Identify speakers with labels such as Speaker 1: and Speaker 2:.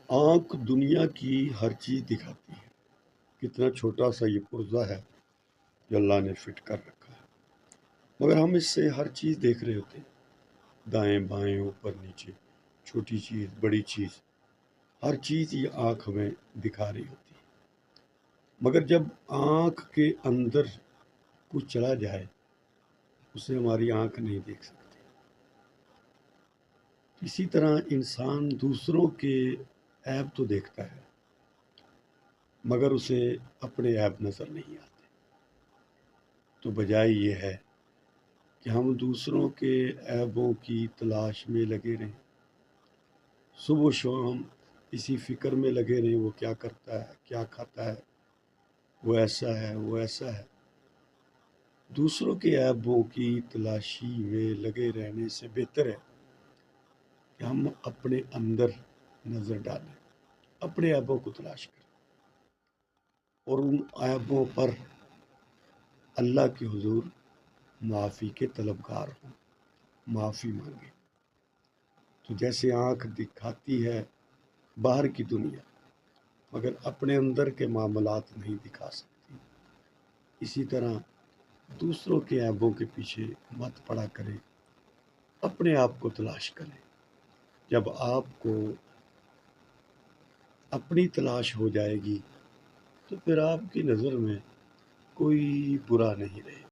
Speaker 1: آنکھ دنیا کی ہر چیز دکھاتی ہے۔ کتنا چھوٹا سا یہ پرزہ ہے جو اللہ نے فٹ کر رکھا ہے، مگر ہم اس سے ہر چیز دیکھ رہے ہوتے ہیں، دائیں بائیں اوپر نیچے، چھوٹی چیز بڑی چیز، ہر چیز یہ آنکھ ہمیں دکھا رہی ہوتی ہے۔ مگر جب آنکھ کے اندر کچھ چلا جائے اسے ہماری آنکھ نہیں دیکھ سکتی۔ اسی طرح انسان دوسروں کے عیب تو دیکھتا ہے مگر اسے اپنے عیب نظر نہیں آتے۔ تو بجائے یہ ہے کہ ہم دوسروں کے عیبوں کی تلاش میں لگے رہیں، صبح و شام اسی فکر میں لگے رہیں وہ کیا کرتا ہے، کیا کھاتا ہے، وہ ایسا ہے، وہ ایسا ہے۔ دوسروں کے عیبوں کی تلاشی میں لگے رہنے سے بہتر ہے کہ ہم اپنے اندر نظر ڈالیں، اپنے عیبوں کو تلاش کریں اور ان عیبوں پر اللہ کے حضور معافی کے طلبگار ہوں، معافی مانگیں۔ تو جیسے آنکھ دکھاتی ہے باہر کی دنیا مگر اپنے اندر کے معاملات نہیں دکھا سکتی، اسی طرح دوسروں کے عیبوں کے پیچھے مت پڑا کریں، اپنے آپ کو تلاش کریں۔ جب آپ کو اپنی تلاش ہو جائے گی تو پھر آپ کی نظر میں کوئی برا نہیں رہے۔